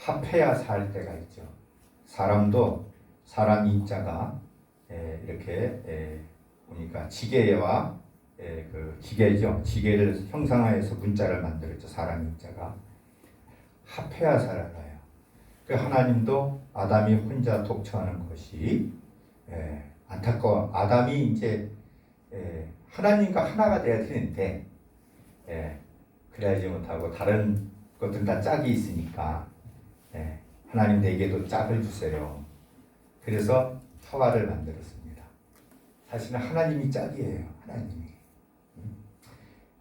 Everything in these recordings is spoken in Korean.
합해야 살 때가 있죠. 사람도 사람 인자가 이렇게 보니까 지게와 그 기계죠. 지게를 형상화해서 문자를 만들었죠. 사람 인자가 합해야 살아가요. 그 하나님도 아담이 혼자 독처하는 것이 안타까워. 아담이 이제 하나님과 하나가 돼야 되는데 그래야지 못하고 다른 것들은 다 짝이 있으니까 하나님 내게도 짝을 주세요. 그래서 하와를 만들었습니다. 사실은 하나님이 짝이에요. 하나님이.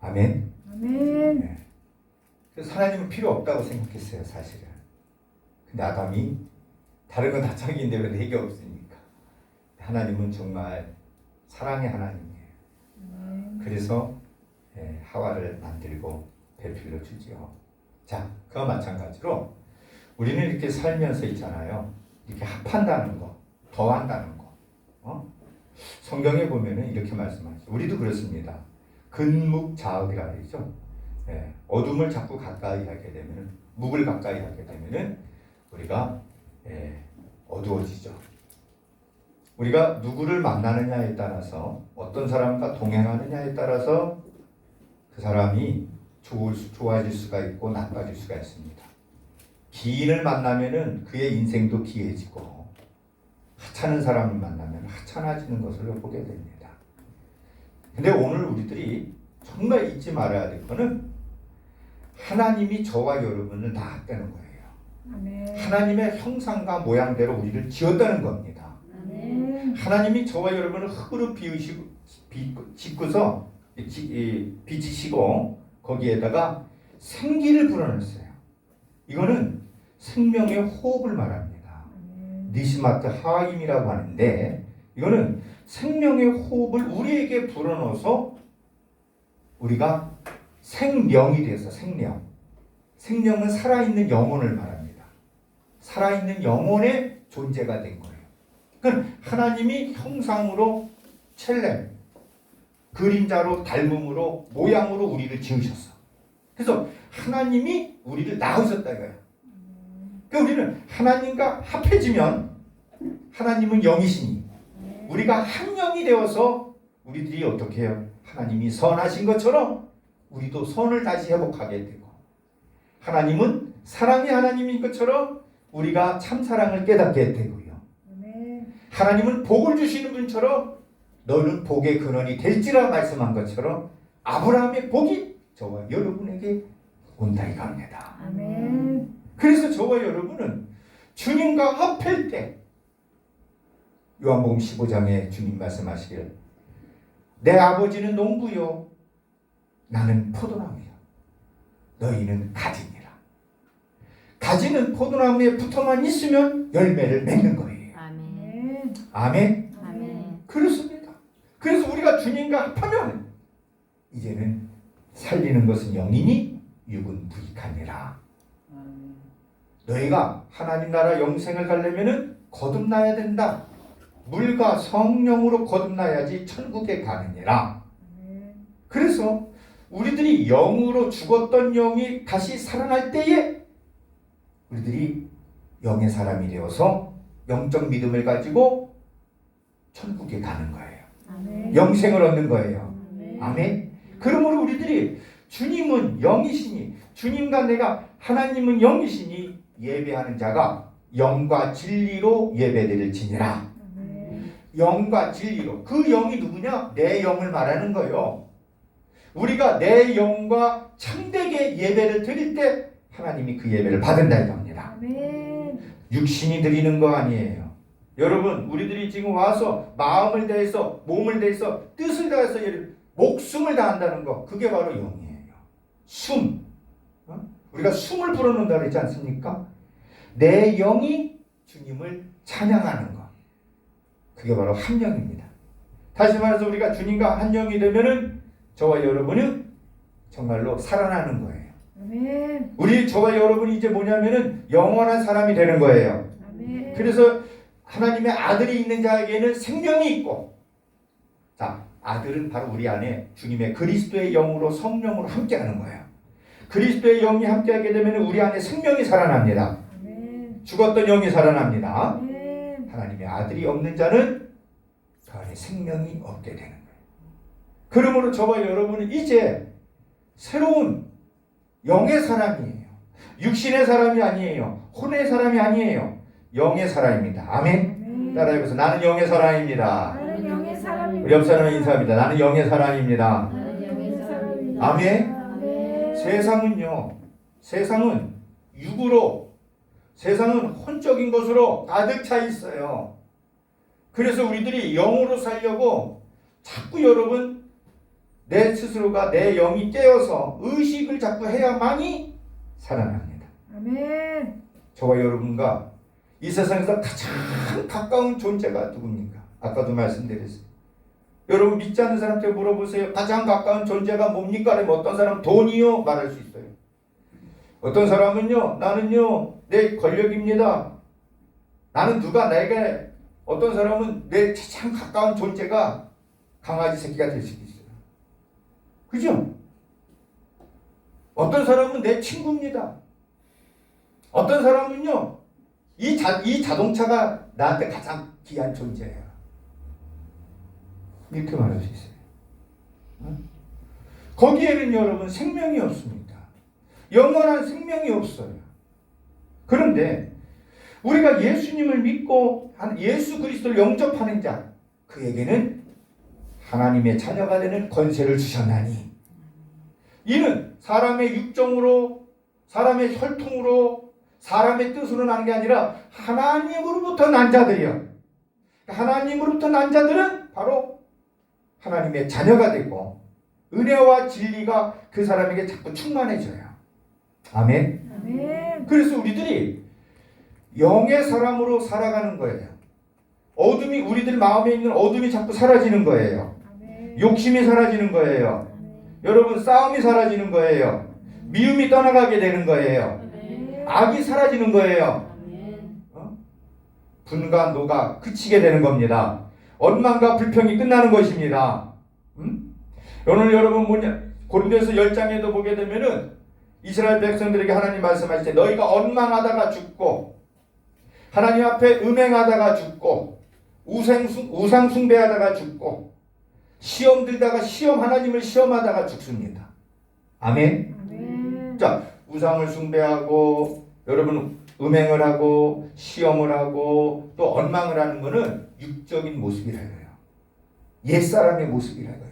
아멘. 아멘. 그래서 하나님은 필요 없다고 생각했어요. 사실은. 근데 아담이 다른 건 다 짝인데 왜 내게 없습니까? 하나님은 정말 사랑의 하나님이에요. 그래서 하와를 만들고 배필로 주지요. 자, 그와 마찬가지로 우리는 이렇게 살면서 있잖아요. 이렇게 합한다는 거, 더한다는 거. 성경에 보면은 이렇게 말씀하죠. 우리도 그렇습니다. 근묵자읍이라 그러죠. 어둠을 자꾸 가까이 하게 되면은, 묵을 가까이 하게 되면은 우리가 어두워지죠. 우리가 누구를 만나느냐에 따라서, 어떤 사람과 동행하느냐에 따라서 그 사람이 좋아질 수가 있고 나빠질 수가 있습니다. 기인을 만나면은 그의 인생도 기해지고, 하찮은 사람을 만나면 하찮아지는 것을 보게 됩니다. 근데 오늘 우리들이 정말 잊지 말아야 될 거는 하나님이 저와 여러분을 낳았다는 거예요. 아멘. 하나님의 형상과 모양대로 우리를 지었다는 겁니다. 아멘. 하나님이 저와 여러분을 흙으로 짓고서 빚으시고 거기에다가 생기를 불어넣었어요. 이거는 생명의 호흡을 말합니다. 니시마트 하임이라고 하는데, 이거는 생명의 호흡을 우리에게 불어넣어서 우리가 생명이 돼서 생명. 생명은 살아있는 영혼을 말합니다. 살아있는 영혼의 존재가 된 거예요. 그러니까 하나님이 형상으로 첼렘, 그림자로 닮음으로 모양으로 우리를 지으셨어. 그래서 하나님이 우리를 낳으셨다 이거야. 그러니까 우리는 하나님과 합해지면 하나님은 영이시니 우리가 한 영이 되어서 우리들이 어떻게 해요? 하나님이 선하신 것처럼 우리도 선을 다시 회복하게 되고, 하나님은 사랑의 하나님인 것처럼 우리가 참 사랑을 깨닫게 되고요. 하나님은 복을 주시는 분처럼 너는 복의 근원이 될지라 말씀한 것처럼 아브라함의 복이 저와 여러분에게 온다 이겁니다. 아멘. 그래서 저와 여러분은 주님과 합할 때, 요한복음 15장에 주님 말씀하시길, 내 아버지는 농부요 나는 포도나무요 너희는 가지니라. 가지는 포도나무에 붙어만 있으면 열매를 맺는 거예요. 아멘. 아멘. 아멘. 그렇습니다. 그래서 우리가 주님과 합하면 이제는 살리는 것은 영이니 육은 부익하니라. 너희가 하나님 나라 영생을 가려면은 거듭나야 된다. 물과 성령으로 거듭나야지 천국에 가느니라. 그래서 우리들이 영으로 죽었던 영이 다시 살아날 때에 우리들이 영의 사람이 되어서 영적 믿음을 가지고 천국에 가는 거예요. 아멘. 영생을 얻는 거예요. 아멘. 아멘. 그러므로 우리들이 주님은 영이시니, 주님과 내가 하나님은 영이시니 예배하는 자가 영과 진리로 예배드릴지니라. 영과 진리로. 그 영이 누구냐? 내 영을 말하는 거예요. 우리가 내 영과 참되게 예배를 드릴 때 하나님이 그 예배를 받는다 이겁니다. 아멘. 육신이 드리는 거 아니에요. 여러분, 우리들이 지금 와서 마음을 다해서, 몸을 다해서, 뜻을 다해서 목숨을 다한다는 거, 그게 바로 영이에요. 숨. 우리가 숨을 불어넣는다 그랬지 않습니까? 내 영이 주님을 찬양하는 것. 그게 바로 한 영입니다. 다시 말해서 우리가 주님과 한 영이 되면은 저와 여러분은 정말로 살아나는 거예요. 아멘. 저와 여러분이 이제 뭐냐면은 영원한 사람이 되는 거예요. 아멘. 그래서 하나님의 아들이 있는 자에게는 생명이 있고, 자, 아들은 바로 우리 안에 주님의 그리스도의 영으로 성령으로 함께하는 거예요. 그리스도의 영이 함께하게 되면 우리 안에 생명이 살아납니다. 아멘. 죽었던 영이 살아납니다. 아멘. 하나님의 아들이 없는 자는 그 안에 생명이 없게 되는 거예요. 그러므로 저와 여러분은 이제 새로운 영의 사람이에요. 육신의 사람이 아니에요. 혼의 사람이 아니에요. 영의 사람입니다. 아멘. 아멘. 따라해보세요. 나는 영의 사람입니다. 나는 영의 사람입니다. 우리 옆 사람의 인사합니다. 나는 영의 사람입니다. 나는 영의 사람입니다. 아멘. 아멘. 세상은 육으로, 세상은 혼적인 것으로 가득 차 있어요. 그래서 우리들이 영으로 살려고 자꾸 여러분 내 스스로가 내 영이 깨어서 의식을 자꾸 해야만이 살아납니다. 아멘. 저와 여러분과 이 세상에서 가장 가까운 존재가 누굽니까? 아까도 말씀드렸어요. 여러분 믿지 않는 사람한테 물어보세요. 가장 가까운 존재가 뭡니까? 그러면 어떤 사람은 돈이요? 말할 수 있어요. 어떤 사람은요, 나는요, 내 권력입니다. 나는 누가 내게, 어떤 사람은 내 가장 가까운 존재가 강아지 새끼가 될 수도 있어요. 그죠? 어떤 사람은 내 친구입니다. 어떤 사람은요, 이 자동차가 나한테 가장 귀한 존재예요. 이렇게 말할 수 있어요. 거기에는 여러분 생명이 없습니다. 영원한 생명이 없어요. 그런데 우리가 예수님을 믿고 예수 그리스도를 영접하는 자, 그에게는 하나님의 자녀가 되는 권세를 주셨나니, 이는 사람의 육정으로, 사람의 혈통으로, 사람의 뜻으로 나는 게 아니라 하나님으로부터 난 자들이요. 하나님으로부터 난 자들은 바로 하나님의 자녀가 되고 은혜와 진리가 그 사람에게 자꾸 충만해져요. 아멘. 아멘. 그래서 우리들이 영의 사람으로 살아가는 거예요. 어둠이, 우리들 마음에 있는 어둠이 자꾸 사라지는 거예요. 아멘. 욕심이 사라지는 거예요. 아멘. 여러분, 싸움이 사라지는 거예요. 미움이 떠나가게 되는 거예요. 아멘. 악이 사라지는 거예요. 분과 노가 그치게 되는 겁니다. 원망과 불평이 끝나는 것입니다. 오늘 여러분 고린도서 10장에도 보게 되면은 이스라엘 백성들에게 하나님 말씀하실 때 너희가 원망하다가 죽고 하나님 앞에 음행하다가 죽고 우상 숭배하다가 죽고 시험 들다가 하나님을 시험하다가 죽습니다. 아멘. 아멘. 자, 우상을 숭배하고 여러분 음행을 하고 시험을 하고 또 원망을 하는 것은 육적인 모습이라고요. 옛사람의 모습이라고요.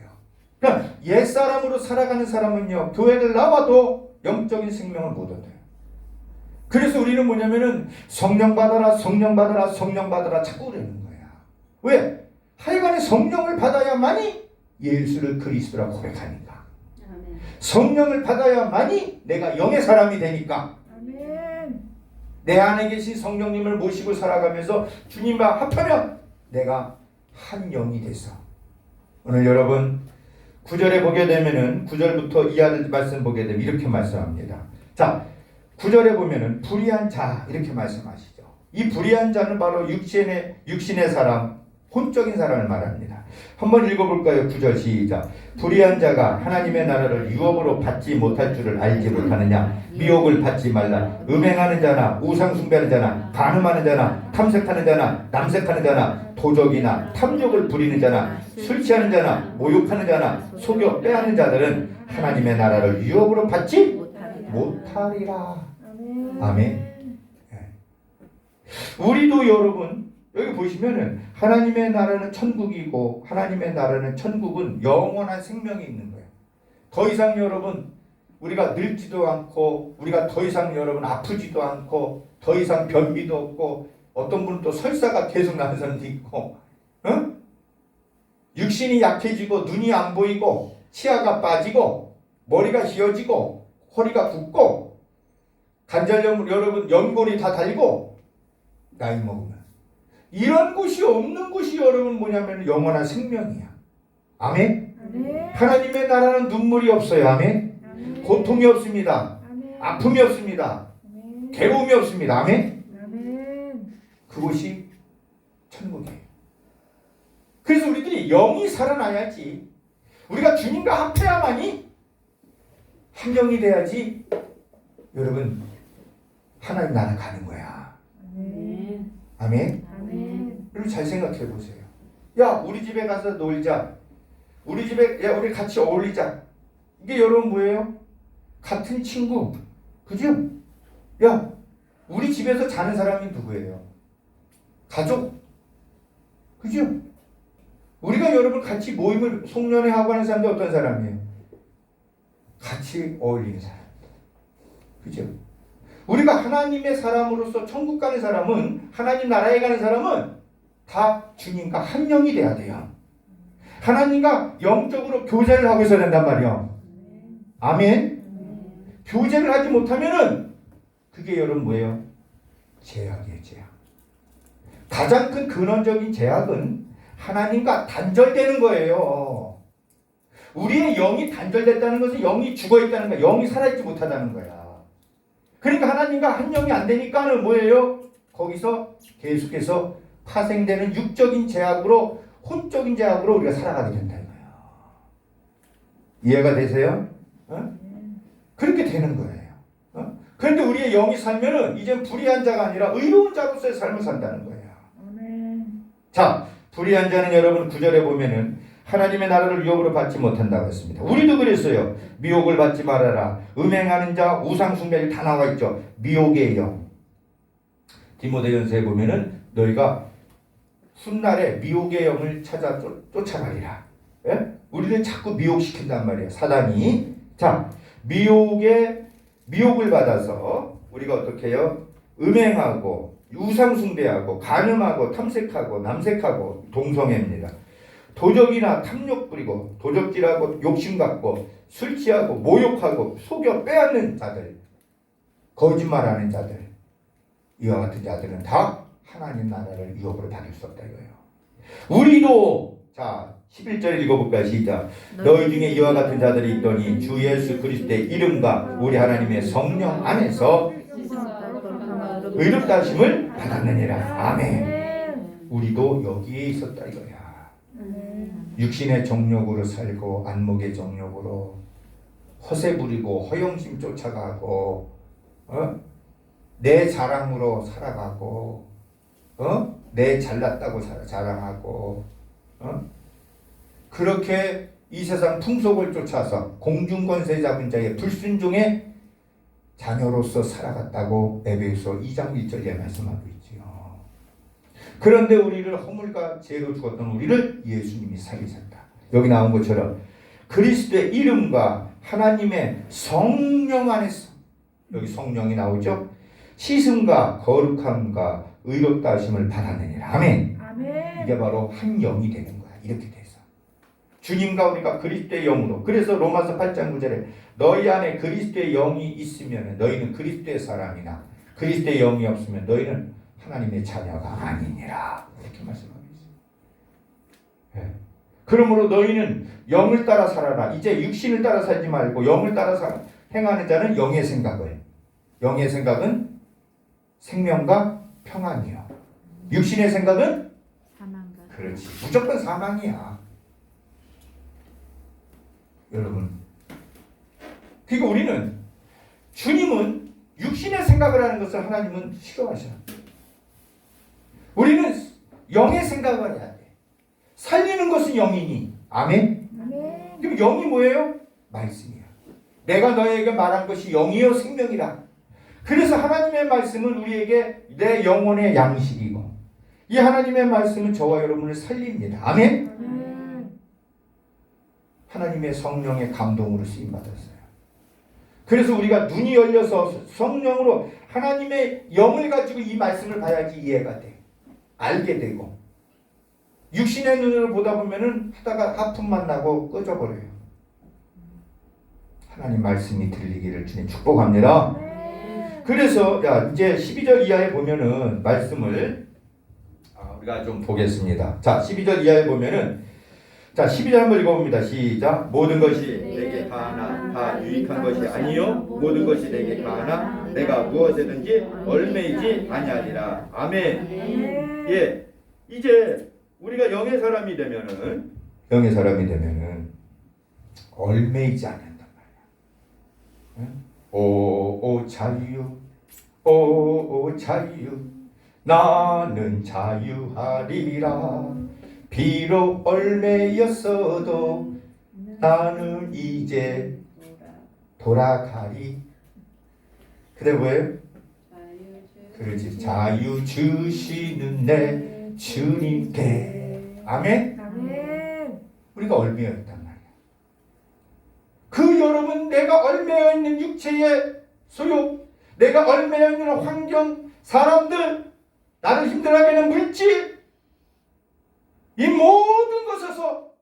그러니까 옛사람으로 살아가는 사람은요, 교회를 나와도 영적인 생명을 못 얻어요. 그래서 우리는 뭐냐면은 성령 받아라, 성령 받아라, 성령 받아라 자꾸 그러는 거야. 왜? 하여간에 성령을 받아야만이 예수를 그리스도라 고백하니까. 아멘. 성령을 받아야만이 내가 영의 사람이 되니까. 아멘. 내 안에 계신 성령님을 모시고 살아가면서 주님과 합하면 내가 한 영이 돼서, 오늘 여러분 9절에 보게 되면은 9절부터 이하를 말씀 보게 되면 이렇게 말씀합니다. 자, 9절에 보면은 불의한 자 이렇게 말씀하시죠. 이 불의한 자는 바로 육신의 사람, 혼적인 사람을 말합니다. 한번 읽어볼까요? 9절 시작. 불의한 자가 하나님의 나라를 유업으로 받지 못할 줄을 알지 못하느냐. 미혹을 받지 말라. 음행하는 자나 우상 숭배하는 자나 간음하는 자나 탐색하는 자나 남색하는 자나 도적이나 탐욕을 부리는 자나 술 취하는 자나 모욕하는 자나 속여 빼앗는 자들은 하나님의 나라를 유업으로 받지 못하리라. 아멘. 아멘. 우리도 여러분 여기 보시면은 하나님의 나라는 천국이고 하나님의 나라는 천국은 영원한 생명이 있는 거예요. 더 이상 여러분 우리가 늙지도 않고 우리가 더 이상 여러분 아프지도 않고 더 이상 변비도 없고 어떤 분은 또 설사가 계속 나는 사람도 있고 육신이 약해지고 눈이 안 보이고 치아가 빠지고 머리가 휘어지고 허리가 붓고 관절염 여러분 연골이 다 달리고 나이 먹으면 이런 곳이 없는 곳이 여러분 뭐냐면 영원한 생명이야. 아멘. 아멘. 하나님의 나라는 눈물이 없어요. 아멘. 아멘. 고통이 없습니다. 아멘. 아픔이 없습니다. 아멘. 괴로움이 없습니다. 아멘. 아멘. 그곳이 천국이에요. 그래서 우리들이 영이 살아나야지, 우리가 주님과 합해야만이 한 영이 돼야지 여러분 하나님 나라 가는 거야. 아멘. 아멘. 여러분 잘 생각해 보세요. 야, 우리 집에 가서 놀자. 우리 집에, 야, 우리 같이 어울리자. 이게 여러분 뭐예요? 같은 친구. 그죠? 야, 우리 집에서 자는 사람이 누구예요? 가족. 그죠? 우리가 여러분 같이 모임을 송년회 하고 하는 사람들 어떤 사람이에요? 같이 어울리는 사람. 그죠? 우리가 하나님의 사람으로서 천국 가는 사람은, 하나님 나라에 가는 사람은 다 주님과 한 영이 돼야 돼요. 하나님과 영적으로 교제를 하고 있어야 된단 말이에요. 아멘. 교제를 하지 못하면은 그게 여러분 뭐예요? 제약이에요, 제약. 가장 큰 근원적인 제약은 하나님과 단절되는 거예요. 우리의 영이 단절됐다는 것은 영이 죽어있다는 거야. 영이 살아있지 못하다는 거야. 그러니까 하나님과 한 영이 안 되니까는 뭐예요? 거기서 계속해서 파생되는 육적인 제약으로, 혼적인 제약으로 우리가 살아가게 된다는 거예요. 이해가 되세요? 그렇게 되는 거예요. 그런데 우리의 영이 살면은 이제 불의한 자가 아니라 의로운 자로서의 삶을 산다는 거예요. 자, 불의한 자는 여러분 9절에 보면은 하나님의 나라를 유혹으로 받지 못한다고 했습니다. 우리도 그랬어요. 미혹을 받지 말아라. 음행하는 자, 우상숭배를 다 나와 있죠. 미혹의 영. 디모데전서에 보면은 너희가 훗날에 미혹의 영을 찾아 쫓아가리라. 예? 우리를 자꾸 미혹시킨단 말이에요. 사단이. 자, 미혹을 받아서 우리가 어떻게 해요? 음행하고 우상숭배하고 간음하고 탐색하고 남색하고 동성애입니다. 도적이나 탐욕 부리고 도적질하고 욕심 갖고 술 취하고 모욕하고 속여 빼앗는 자들, 거짓말하는 자들, 이와 같은 자들은 다 하나님 나라를 유혹으로 받을 수 없다 이거예요. 우리도 자 11절 읽어볼까요? 시작. 너희 중에 이와 같은 자들이 있더니 주 예수 그리스도의 이름과 우리 하나님의 성령 안에서 의롭다 하심을 받았느니라. 아멘. 우리도 여기에 있었다 이거야. 육신의 정욕으로 살고 안목의 정욕으로 허세 부리고 허영심 쫓아가고 내 자랑으로 살아가고 내 잘났다고 자랑하고 그렇게 이 세상 풍속을 쫓아서 공중권세 잡은 자의 불순종의 자녀로서 살아갔다고 에베소 2장 1절에 말씀하고 있지요. 그런데 우리를 허물과 죄로 죽었던 우리를 예수님이 살리셨다. 여기 나온 것처럼 그리스도의 이름과 하나님의 성령 안에서, 여기 성령이 나오죠. 씻음과 거룩함과 의롭다 하심을 받았느니라. 아멘. 아멘. 이게 바로 한 영이 되는 거야. 이렇게 돼서 주님과 우리가 그리스도의 영으로. 그래서 로마서 8장 9절에 너희 안에 그리스도의 영이 있으면 너희는 그리스도의 사람이나 그리스도의 영이 없으면 너희는 하나님의 자녀가 아니니라. 이렇게 말씀하고 있어요. 네. 그러므로 너희는 영을 따라 살아라. 이제 육신을 따라 살지 말고 영을 따라 행하는 자는 영의 생각을. 영의 생각은 생명과 평안이요. 육신의 생각은 사망과. 그렇지. 무조건 사망이야. 여러분. 그러니까 우리는 주님은 육신의 생각을 하는 것을 하나님은 싫어하셔. 우리는 영의 생각을 해야 돼. 살리는 것은 영이니. 아멘. 아멘. 그럼 영이 뭐예요? 말씀이야. 내가 너에게 말한 것이 영이요 생명이라. 그래서 하나님의 말씀은 우리에게 내 영혼의 양식이고 이 하나님의 말씀은 저와 여러분을 살립니다. 아멘. 하나님의 성령의 감동으로 쓰임 받았어요. 그래서 우리가 눈이 열려서 성령으로 하나님의 영을 가지고 이 말씀을 봐야지 이해가 돼. 알게 되고. 육신의 눈으로 보다 보면은 하다가 하품만 나고 꺼져버려요. 하나님 말씀이 들리기를 주님 축복합니다. 그래서 이제 12절 이하에 보면은 말씀을 우리가 좀 보겠습니다. 자, 12절 이하에 보면은 자, 12절 한번 읽어봅니다. 시작. 모든 것이 내게 가하나 다 유익한 것이 아니요 모든 것이 내게 가하나 내가 무엇에든지 얽매이지 아니하리라. 아멘. 예, 이제 우리가 영의 사람이 되면은 얽매이지 않는단 말이야. 오 자유, 오 자유, 나는 자유하리라. 비록 얼매였어도 나는 이제 돌아가리. 그래 뭐예요? 그렇지. 자유 주시는 내 주님께. 아멘. 아멘. 우리가 얼매였단 말이야. 그 여러분, 내가 얼매여 있는 육체의 소욕, 내가 얼매여 있는 환경, 사람들, 나를 힘들어하게 하는 물질, 이 모든 것에서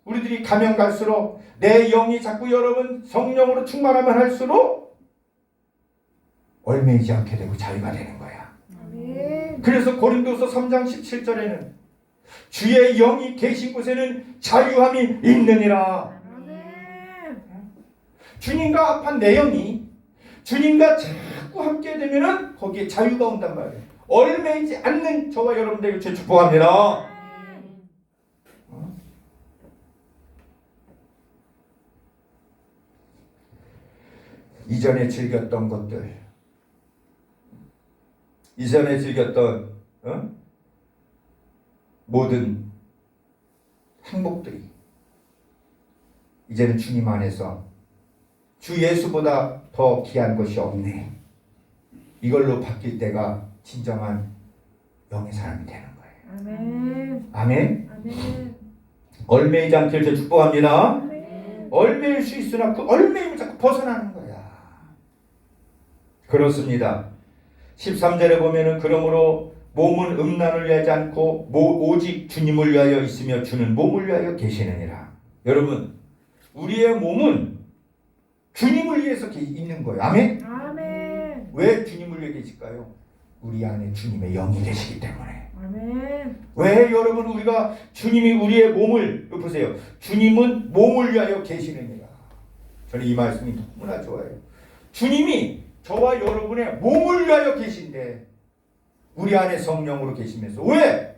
우리들이 가면 갈수록 내 영이 자꾸 여러분 성령으로 충만하면 할수록 얼매이지 않게 되고 자유가 되는 거야. 아멘. 그래서 고린도서 3장 17절에는 주의 영이 계신 곳에는 자유함이 있느니라. 아멘. 주님과 합한 내 영이 주님과 자꾸 함께 되면은 거기에 자유가 온단 말이에요. 얼매이지 않는 저와 여러분들에게 제 축복합니다. 이전에 즐겼던 것들, 이전에 즐겼던 모든 행복들이 이제는 주님 안에서 주 예수보다 더 귀한 것이 없네. 이걸로 바뀔 때가 진정한 영의 사람이 되는 거예요. 아멘. 아멘. 아멘. 얼매이지 않기를 제 축복합니다. 아멘. 얼매일 수 있으나 그 얼매임을 자꾸 벗어나는 거야. 그렇습니다. 13절에 보면은 그러므로 몸은 음란을 위하지 않고 오직 주님을 위하여 있으며 주는 몸을 위하여 계시느니라. 여러분, 우리의 몸은 주님을 위해서 있는 거예요. 아멘. 아멘. 왜 주님을 위해 계실까요? 우리 안에 주님의 영이 계시기 때문에. 아멘. 왜 여러분 우리가 주님이 우리의 몸을 보세요. 주님은 몸을 위하여 계시느니라. 저는 이 말씀이 너무나 좋아요. 주님이 저와 여러분의 몸을 위하여 계신데 우리 안에 성령으로 계시면서 왜?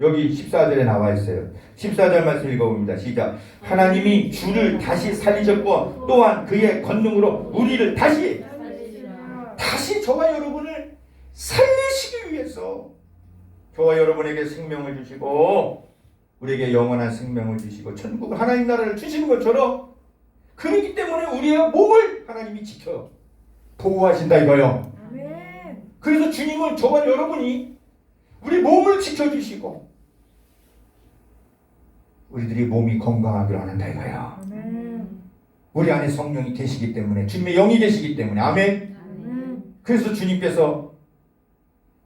여기 14절에 나와 있어요. 14절 말씀 읽어봅니다. 시작. 하나님이 주를 다시 살리셨고 또한 그의 권능으로 우리를 다시 저와 여러분을 살리시기 위해서 저와 여러분에게 생명을 주시고 우리에게 영원한 생명을 주시고 천국 하나님 나라를 주시는 것처럼 그렇기 때문에 우리의 몸을 하나님이 지켜 보호하신다 이거요. 아멘. 그래서 주님은 저와 여러분이 우리 몸을 지켜주시고 우리들이 몸이 건강하기를 원한다 이거요. 아멘. 우리 안에 성령이 계시기 때문에 주님의 영이 계시기 때문에 아멘. 아멘. 그래서 주님께서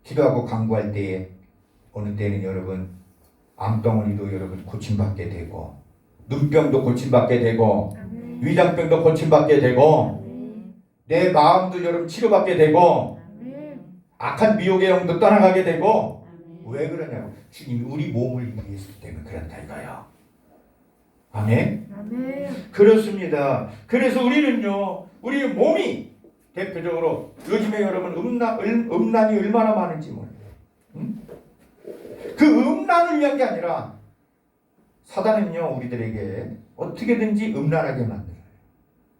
기도하고 간구할 때에 어느 때는 여러분 암덩어리도 여러분 고침받게 되고 눈병도 고침받게 되고 아멘. 위장병도 고침받게 되고 아멘. 내 마음도 여러분 치료받게 되고 아멘. 악한 미혹의 영도 떠나가게 되고 왜 그러냐고 주님이 우리 몸을 위해서 때문에 그런다 이거예요. 아멘. 아멘. 그렇습니다. 그래서 우리는요 우리 몸이 대표적으로 요즘에 여러분 음란이 얼마나 많은지 몰라요. 응? 그 음란을 위한 게 아니라 사단은요 우리들에게 어떻게든지 음란하게 만들어요.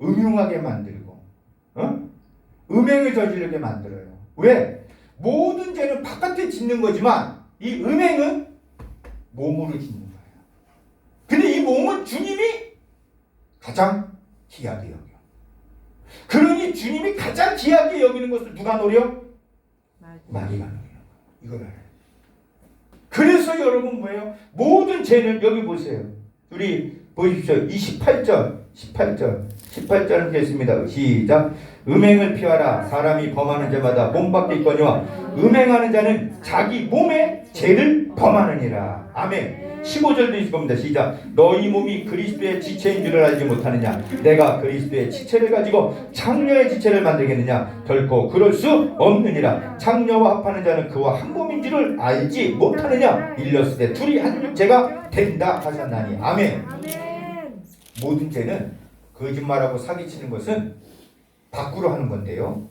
음흉하게 만들고 음행을 저지르게 만들어요. 왜? 모든 죄는 바깥에 짓는 거지만 이 음행은 몸으로 짓는 거예요. 근데 이 몸은 주님이 가장 귀하게 여겨. 그러니 주님이 가장 귀하게 여기는 것을 누가 노려? 마귀가 노려. 이걸 알아요. 그래서 여러분 뭐예요? 모든 죄는 여기 보세요. 우리 보십시오. 18절은 됐습니다. 시작. 음행을 피하라. 사람이 범하는 죄마다 몸 밖에 있거니와 음행하는 자는 자기 몸에 죄를 범하느니라. 아멘. 15절도 있을 겁니다. 시작. 너희 몸이 그리스도의 지체인 줄을 알지 못하느냐? 내가 그리스도의 지체를 가지고 창녀의 지체를 만들겠느냐? 결코 그럴 수 없느니라. 창녀와 합하는 자는 그와 한 몸인 줄을 알지 못하느냐? 일렀을 때 둘이 한 육체가 된다 하셨나니. 아멘. 아멘. 모든 죄는 거짓말하고 사기치는 것은 밖으로 하는 건데요.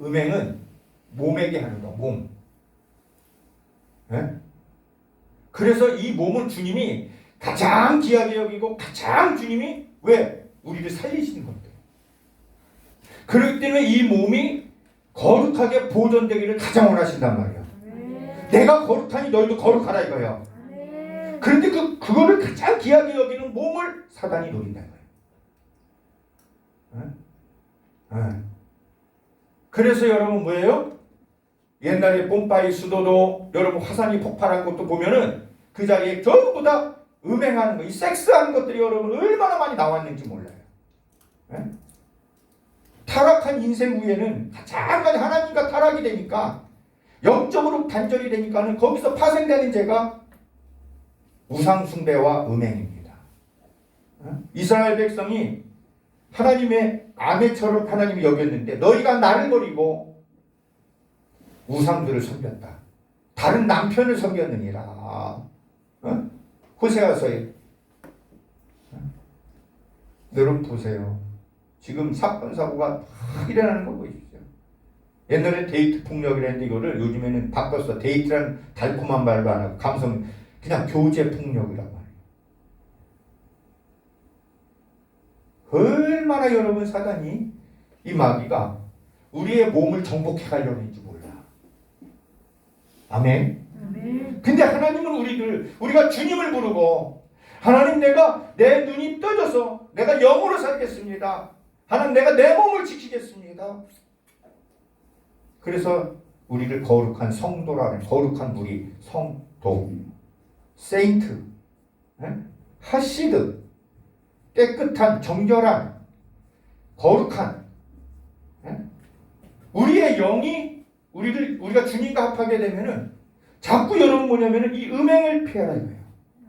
음행은 몸에게 하는 거. 몸. 네? 그래서 이 몸은 주님이 가장 귀하게 여기고 가장 주님이 왜? 우리를 살리시는 겁니다. 그렇기 때문에 이 몸이 거룩하게 보존되기를 가장 원하신단 말이에요. 내가 거룩하니 너희도 거룩하라 이거예요. 아멘. 그런데 그거를 가장 귀하게 여기는 몸을 사단이 노린다는 거예요. 그래서 여러분 뭐예요? 옛날에 뽐빠이 수도도 여러분 화산이 폭발한 것도 보면은 그 자리에 전부 다 음행하는 거, 이 섹스하는 것들이 여러분 얼마나 많이 나왔는지 몰라요. 타락한 인생 후에는 가장 많이 하나님과 타락이 되니까 영적으로 단절이 되니까는 거기서 파생되는 죄가 우상 숭배와 음행입니다. 이스라엘 백성이 하나님의 아내처럼 하나님이 여겼는데 너희가 나를 버리고 우상들을 섬겼다. 다른 남편을 섬겼느니라. 호세아서에 여러분 보세요. 지금 사건 사고가 막 일어나는 거 보이시죠? 옛날에 데이트 폭력이라는데 이거를 요즘에는 바꿨어. 데이트라는 달콤한 말도 안 하고 감성 그냥 교제 폭력이란 말이에요. 얼마나 여러분 사단이 이 마귀가 우리의 몸을 정복해 가려고 하는지 몰라. 아멘. 아멘. 근데 하나님은 우리가 주님을 부르고 하나님 내 눈이 떠져서 내가 영으로 살겠습니다. 하나님 내가 내 몸을 지키겠습니다. 그래서 우리를 거룩한 성도라는 거룩한 우리 성도 세인트 하시드 깨끗한 정결한 거룩한 우리의 영이 우리가 주님과 합하게 되면은 자꾸 여러분 뭐냐면은 이 음행을 피하라 이거예요.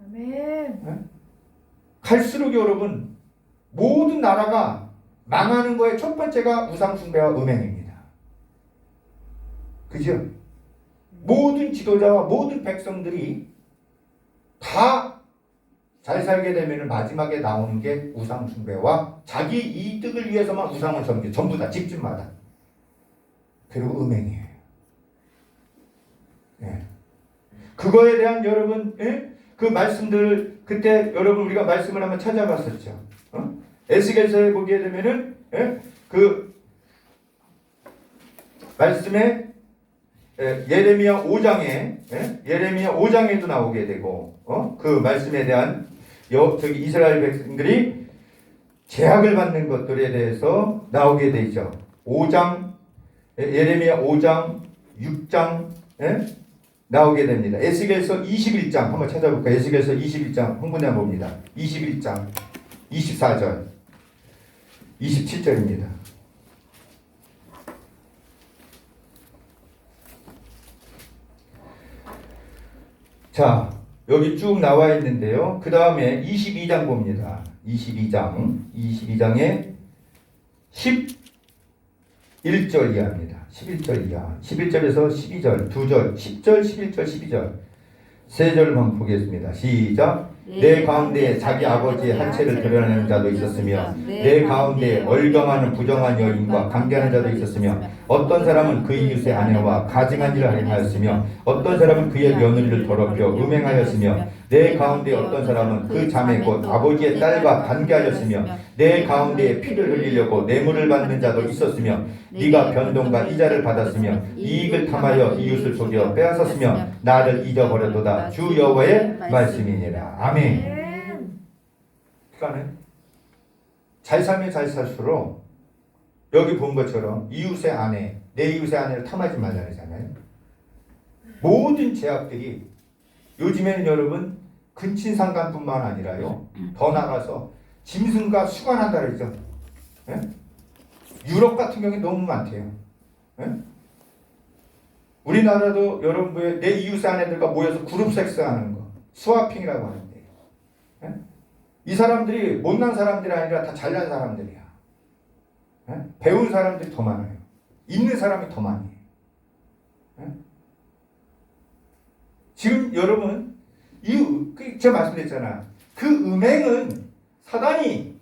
아멘. 갈수록 여러분 모든 나라가 망하는 거의 첫 번째가 우상 숭배와 음행입니다. 그죠? 모든 지도자와 모든 백성들이 다 잘 살게 되면 마지막에 나오는 게 우상 숭배와 자기 이득을 위해서만 우상을 섬겨 전부 다 집집마다. 그리고 음행이에요. 그거에 대한 여러분 그 말씀들 그때 여러분 우리가 말씀을 한번 찾아봤었죠. 에스겔서에 보게 되면은 그 말씀에 예레미야 5장에도 나오게 되고 그 말씀에 대한 저기 이스라엘 백성들이 제약을 받는 것들에 대해서 나오게 되죠. 5장 예레미야 5장 6장 나오게 됩니다. 에스겔서 21장 한번 찾아볼까요? 에스겔서 21장 한 군데 봅니다. 21장 24절 27절입니다. 자, 여기 쭉 나와 있는데요. 그 다음에 22장 봅니다. 22장에 11절 이하입니다. 11절 이하. 11절에서 12절, 2절, 10절, 11절, 12절. 세 절만 보겠습니다. 시작. 내 가운데에 자기 아버지의 한채를 드러내는 자도 있었으며 내 가운데에 얼경하는 부정한 여인과 관계하는 자도 있었으며 어떤 사람은 그 이웃의 아내와 가증한 일을 하였으며 어떤 사람은 그의 며느리를 더럽혀 음행하였으며 내 가운데 어떤 사람은 그 자매 곧 아버지의 딸과 관계하였으며 내 가운데에 피를 흘리려고 뇌물을 받는 자도 있었으며 네가 변동과 이자를 받았으며 이익을 탐하여 이웃을 속여 빼앗았으며 나를 잊어버려도다 주 여호와의 말씀이니라. 아멘. 그러니까는 잘 살면 잘 살수록 여기 본 것처럼 이웃의 아내, 내 이웃의 아내를 탐하지 말라 그러잖아요. 모든 제약들이 요즘에는 여러분 근친상간뿐만 아니라요. 더 나가서 짐승과 수관한다 그러죠. 유럽 같은 경우에 너무 많대요. 우리나라도 여러분 내 이웃의 아내들과 모여서 그룹 섹스하는 거 스와핑이라고 하는데 이 사람들이 못난 사람들이 아니라 다 잘난 사람들이야. 배운 사람들이 더 많아요. 있는 사람이 더 많이. 지금 여러분 제가 말씀드렸잖아. 그 음행은 사단이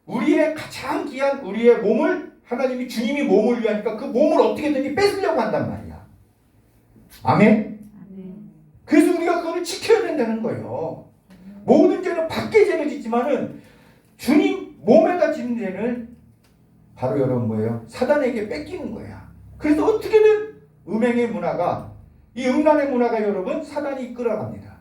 우리의 가장 귀한 우리의 몸을 하나님이 주님이 몸을 위하니까 그 몸을 어떻게든지 뺏으려고 한단 말이야. 아멘? 그래서 우리가 그거를 지켜야 된다는 거예요. 모든 죄는 밖에 죄를 짓지만은 주님 몸에다 짓는 죄는 바로 여러분 뭐예요? 사단에게 뺏기는 거야. 그래서 어떻게든 음행의 문화가 이 음란의 문화가 여러분 사단이 이끌어갑니다.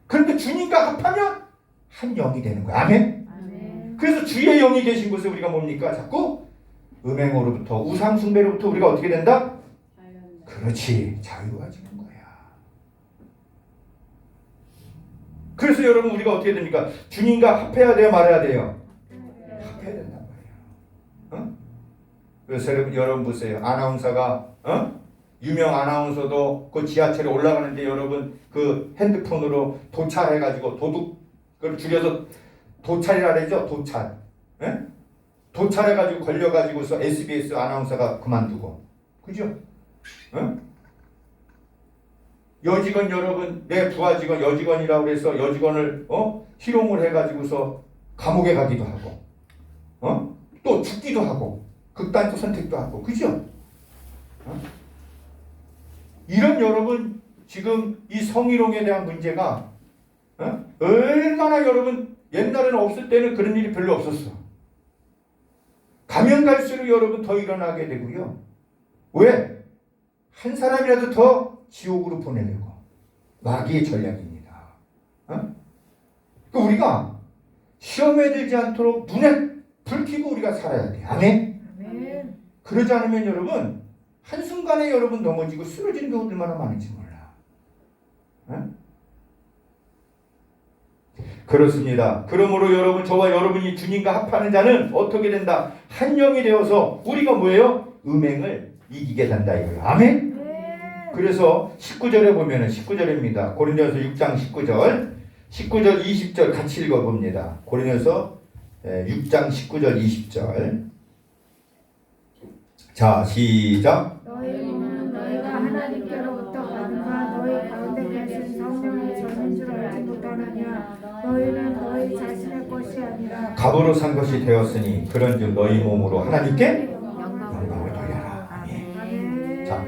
그런데 주님과 합하면 한 영이 되는 거야. 아멘. 아멘. 그래서 주의 영이 계신 곳에 우리가 뭡니까? 자꾸 음행으로부터 우상 숭배로부터 우리가 어떻게 된다? 그렇지, 자유가 지는 거야. 그래서 여러분 우리가 어떻게 됩니까? 주님과 합해야 돼요, 말해야 돼요? 합해야 된단 말이에요. 그래서 여러분 보세요. 아나운서가 유명 아나운서도 그 지하철에 올라가는데 여러분 그 핸드폰으로 도찰해가지고 그걸 줄여서 도찰이라 그러죠. 도찰. 도찰해가지고 걸려가지고서 SBS 아나운서가 그만두고, 그죠? 여직원 여러분, 내 부하 직원 여직원이라고 해서 여직원을 희롱을 해가지고서 감옥에 가기도 하고, 또 죽기도 하고, 극단적 선택도 하고, 그죠? 이런 여러분 지금 이 성희롱에 대한 문제가 얼마나 여러분 옛날에는 없을 때는 그런 일이 별로 없었어. 가면 갈수록 여러분 더 일어나게 되고요. 왜? 한 사람이라도 더 지옥으로 보내려고. 마귀의 전략입니다. 우리가 시험에 들지 않도록 눈에 불 켜고 우리가 살아야 돼. 아멘? 아멘. 그러지 않으면 여러분 한순간에 여러분 넘어지고 쓰러지는 경우 얼마나 많은지 몰라. 그렇습니다. 그러므로 여러분, 저와 여러분이 주님과 합하는 자는 어떻게 된다? 한 영이 되어서 우리가 뭐예요? 음행을 이기게 된다 이거예요. 아멘? 그래서 19절에 보면은 19절입니다. 고린도서 6장 19절, 19절 20절 같이 읽어봅니다. 고린도서 6장 19절 20절. 자, 시작. 너희는 너희가 하나님께로부터 받은 바 너희 가운데 계신 성령의 전인 줄 알지 못하느냐. 너희는 너희 자신의 것이 아니라 값으로 산 것이 되었으니 그런즉 너희 몸으로 하나님께 영광을 영광을 돌려라. 아멘. 아멘. 자,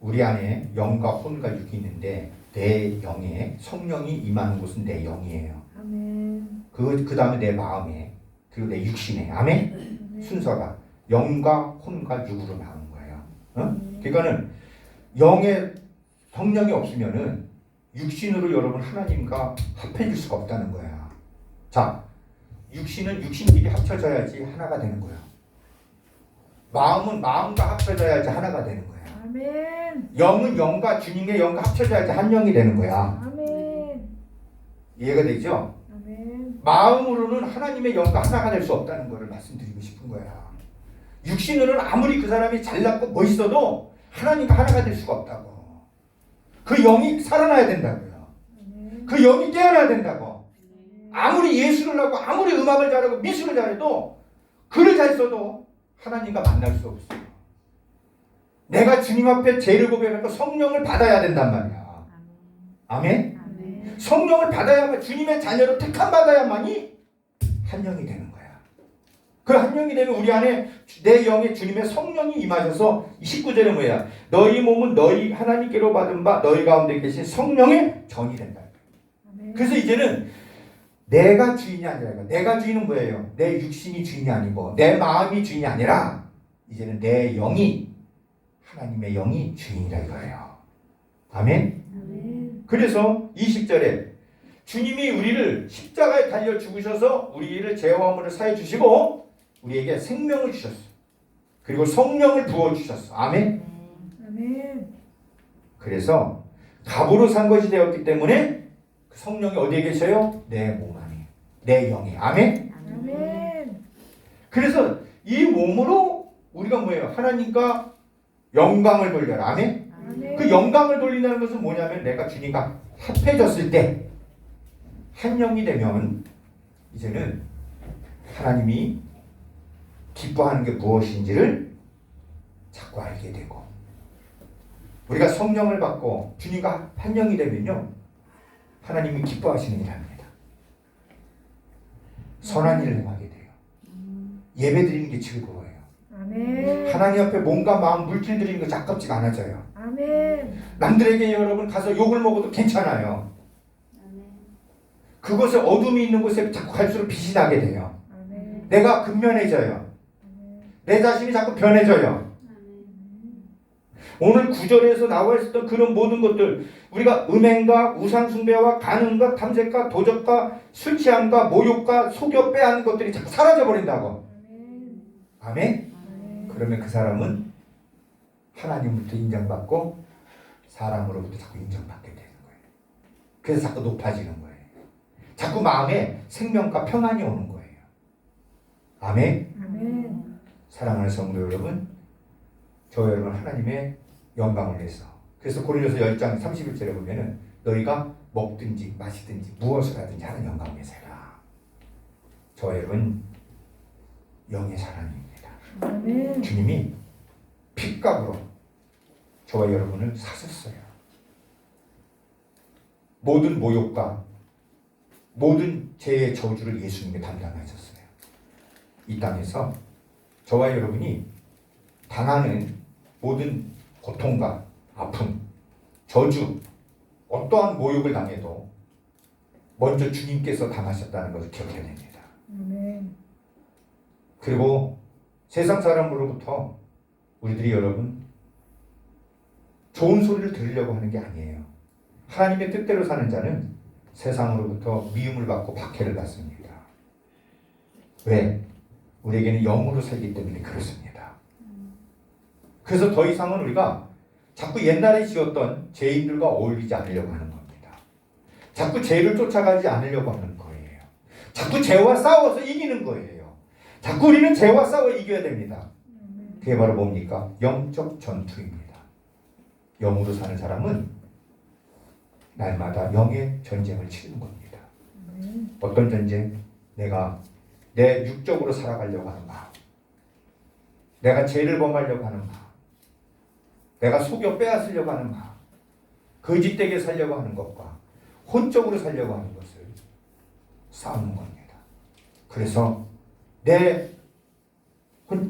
우리 안에 영과 혼과 육이 있는데 내 영에 성령이 임하는 곳은 내 영이에요. 아멘. 그 다음에 내 마음에, 그리고 내 육신에. 아멘? 순서가 영과 혼과 육으로 나오는 거예요. 그러니까는 영의 성령이 없으면은 육신으로 여러분 하나님과 합해질 수가 없다는 거야. 자, 육신은 육신끼리 합쳐져야지 하나가 되는 거야. 마음은 마음과 합쳐져야지 하나가 되는 거야. 아멘. 영은 영과 주님의 영과 합쳐져야지 한 영이 되는 거야. 아멘. 이해가 되죠? 아멘. 마음으로는 하나님의 영과 하나가 될 수 없다는 것을 말씀드리고 싶은 거야. 육신으로는 아무리 그 사람이 잘났고 멋있어도 하나님과 하나가 될 수가 없다고. 그 영이 살아나야 된다고요. 그 영이 깨어나야 된다고. 아무리 예술을 하고 아무리 음악을 잘하고 미술을 잘해도 글을 잘 써도 하나님과 만날 수 없어요. 내가 주님 앞에 죄를 고백하고 성령을 받아야 된단 말이야. 아멘? 아멘. 성령을 받아야만, 주님의 자녀로 택함 받아야만이 한 영이 되는 거야. 그 한 영이 되면 우리 안에 내 영에 주님의 성령이 임하셔서 19절에 뭐야? 너희 몸은 너희 하나님께로 받은 바 너희 가운데 계신 성령의 전이 된다. 아멘. 그래서 이제는 내가 주인이 아니라, 내가 주인은 뭐예요? 내 육신이 주인이 아니고 내 마음이 주인이 아니라 이제는 내 영이, 하나님의 영이 주인이라 이거예요. 아멘? 아멘. 그래서 20절에 주님이 우리를 십자가에 달려 죽으셔서 우리를 죄와 허물을 사해 주시고 우리에게 생명을 주셨어. 그리고 성령을 부어 주셨어. 아멘. 아멘. 그래서 값으로 산 것이 되었기 때문에 그 성령이 어디에 계셔요? 내 몸 안에, 내 영에. 아멘. 아멘. 그래서 이 몸으로 우리가 뭐예요? 하나님과 영광을 돌려라. 아멘. 아멘. 그 영광을 돌린다는 것은 뭐냐면 내가 주님과 합해졌을 때 한 영이 되면 이제는 하나님이 기뻐하는 게 무엇인지를 자꾸 알게 되고, 우리가 성령을 받고 주님과 한 영이 되면요 하나님이 기뻐하시는 일을 합니다. 선한 일을 행하게 돼요. 예배 드리는 게 즐거워요. 아멘. 하나님 앞에 몸과 마음 물질 드리는 거 아깝지가 않아져요. 아멘. 남들에게 여러분 가서 욕을 먹어도 괜찮아요. 그곳에 어둠이 있는 곳에 자꾸 갈수록 빛이 나게 돼요. 아멘. 내가 근면해져요. 내 자신이 자꾸 변해져요. 오늘 구절에서 나와 있었던 그런 모든 것들, 우리가 음행과 우상숭배와 간음과 탐색과 도적과 술 취함과 모욕과 속여 빼앗는 것들이 자꾸 사라져 버린다고. 아멘? 그러면 그 사람은 하나님부터 인정받고 사람으로부터 자꾸 인정받게 되는 거예요. 그래서 자꾸 높아지는 거예요. 자꾸 마음에 생명과 평안이 오는 거예요. 아멘? 아멘. 사랑하는 성도 여러분, 저 여러분 하나님의 영광을 위해서, 그래서 고린도서 10장 31절에 보면은 너희가 먹든지 마시든지 무엇을 하든지 하는 영광을 위해서 해라. 저 여러분 영의 사람입니다. 아멘. 주님이 핏값으로 저와 여러분을 사셨어요. 모든 모욕과 모든 죄의 저주를 예수님이 담당하셨어요. 이 땅에서 저와 여러분이 당하는 모든 고통과 아픔, 저주, 어떠한 모욕을 당해도 먼저 주님께서 당하셨다는 것을 기억해야 됩니다. 아멘. 그리고 세상 사람으로부터 우리들이 여러분 좋은 소리를 들으려고 하는 게 아니에요. 하나님의 뜻대로 사는 자는 세상으로부터 미움을 받고 박해를 받습니다. 왜? 우리에게는 영으로 살기 때문에 그렇습니다. 그래서 더 이상은 우리가 자꾸 옛날에 지었던 죄인들과 어울리지 않으려고 하는 겁니다. 자꾸 죄를 쫓아가지 않으려고 하는 거예요. 자꾸 죄와 싸워서 이기는 거예요. 자꾸 우리는 죄와 싸워 이겨야 됩니다. 그게 바로 뭡니까? 영적 전투입니다. 영으로 사는 사람은 날마다 영의 전쟁을 치르는 겁니다. 어떤 전쟁? 내가 내 육적으로 살아가려고 하는 마음, 내가 죄를 범하려고 하는 마음, 내가 속여 빼앗으려고 하는 마음, 거짓되게 살려고 하는 것과 혼적으로 살려고 하는 것을 싸우는 겁니다. 그래서 내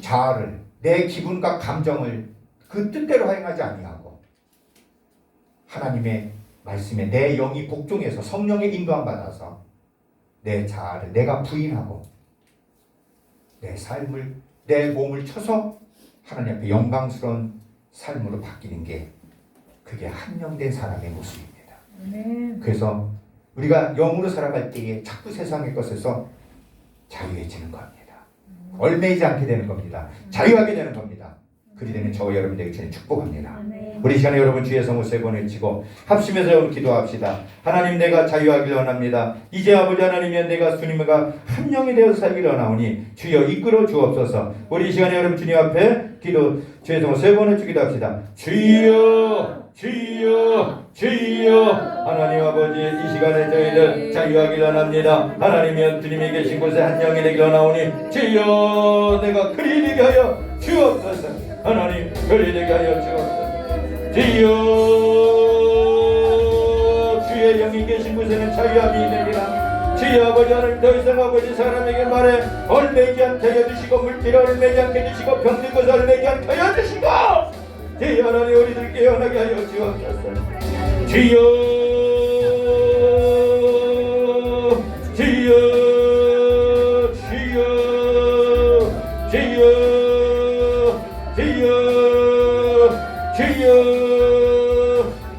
자아를, 내 기분과 감정을 그 뜻대로 행하지 아니하고 하나님의 말씀에 내 영이 복종해서 성령의 인도함 받아서 내 자아를 내가 부인하고 내 삶을, 내 몸을 쳐서 하나님 앞에 영광스러운 삶으로 바뀌는 게, 그게 한영된 사람의 모습입니다. 그래서 우리가 영으로 살아갈 때에 자꾸 세상의 것에서 자유해지는 겁니다. 얽매이지 않게 되는 겁니다. 자유하게 되는 겁니다. 그리 되면 저와 여러분들에게 주님 축복합니다. 우리 이 시간에 여러분 주의 성을 세 번 외치고 합심해서 여러분 기도합시다. 하나님, 내가 자유하기를 원합니다. 이제 아버지 하나님이여, 내가 주님과 한 영이 되어서 살기를 원하오니 주여 이끌어 주옵소서. 우리 이 시간에 여러분 주님 앞에 기도 주의 성을 세 번 외치기도 합시다. 주여 주여 주여. 하나님 아버지, 이 시간에 저희들 자유하기를 원합니다. 하나님이여, 주님이 계신 곳에 한 영이 되기를 원하오니 주여 내가 그리 되게 하여 주옵소서. 하나님 그리 되게 하여 주옵소서. 주여, 주의 영이 계신 곳에는 자유함이 되리라. 주여 아버지 하나님, 더 이상 아버지 사람에게 말해 얽매이지 않게 해주시고 물질에 얽매이지 않게 해주시고 병든 것에 얽매이지 않게 해주시고 주여 하나님, 우리들 깨어나게 하여 주옵소서. 주여 주여 주여 주여 주여 주여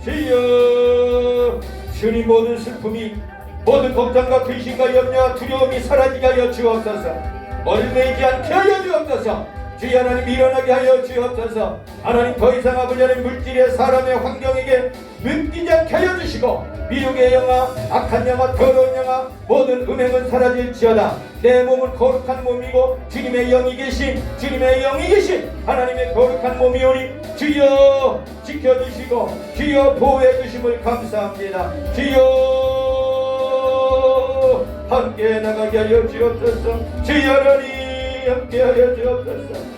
주여. 주님, 모든 슬픔이, 모든 걱정과 근심과 염려와 두려움이 사라지게 하여 주옵소서. 얽매이지 않게 하여 주옵소서. 주여 하나님, 일어나게 하여 주옵소서. 하나님, 더 이상 아버지 하나님 물질의 사람의 환경에게 묶이지 않게 하여 주시고 미혹의 영아, 악한 영아, 더러운 영아, 모든 음행은 사라질지어다. 내 몸은 거룩한 몸이고 주님의 영이 계신, 주님의 영이 계신 하나님의 거룩한 몸이오니 주여 지켜주시고 주여 보호해 주심을 감사합니다. 주여 함께 나가게 하여 주옵소서. 주여 하나님 함께 하여 주옵소서.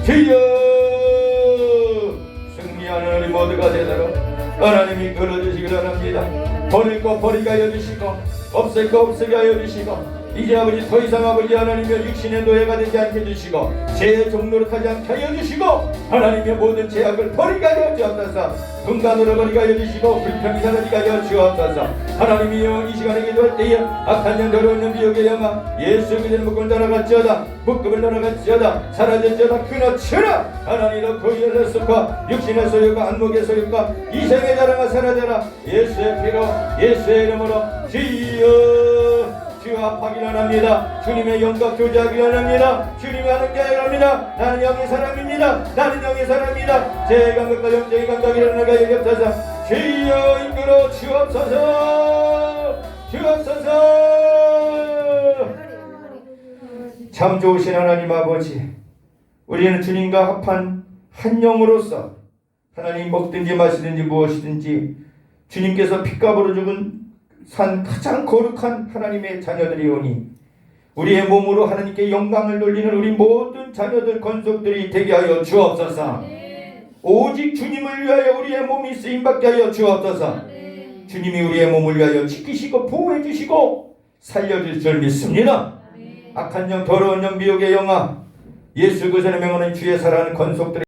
주여 승리하는 우리 모두가 되도록 하나님이 끌어주시기를 합니다. 버릴 거 버리게 하여 주시고 없앨 거 없애게 하여 주시고 이제 아버지 더 이상 아버지 하나님의 육신의 노예가 되지 않게 해주시고 죄의 종로로 타지 않게 하여 주시고 하나님의 모든 죄악을 버리게 하여 주옵소서. 분간으로 버리게 하여 주시고 불평이 사라지게 하여 주옵소서. 하나님이여 이 시간에 기도할 때에 악한 영 더러운 영 미혹의 영아 예수 그리스도의 묶음을 떠나갈지어다 묶음을 떠나갈지어다 사라질지어다 끊어치라. 하나님의 고유의 속과 육신의 소유과 안목의 소유과 이생의 자랑아 사라져라. 예수의 피로 예수의 이름으로 주여 주 앞하기 원합니다. 주님의 영과 교제하기 원합니다. 주님이 하는 게 아니랍니다. 나는 영의 사람입니다. 나는 영의 사람입니다. 제 감각과 영적인 감각이 일어나게 여기옵소서. 주여 이끌어 주옵소서. 주옵소서. 참 좋으신 하나님 아버지, 우리는 주님과 합한 한 영으로서 하나님 먹든지 마시든지 무엇이든지 주님께서 핏값으로 죽은 산 가장 거룩한 하나님의 자녀들이오니 우리의 몸으로 하나님께 영광을 돌리는 우리 모든 자녀들 건속들이 되게 하여 주옵소서. 오직 주님을 위하여 우리의 몸이 쓰임받게 하여 주옵소서. 주님이 우리의 몸을 위하여 지키시고 보호해 주시고 살려줄 줄 믿습니다. 악한 영 더러운 영 미혹의 영아 예수 그리스도의 명하는 주의 사랑하는 건속들이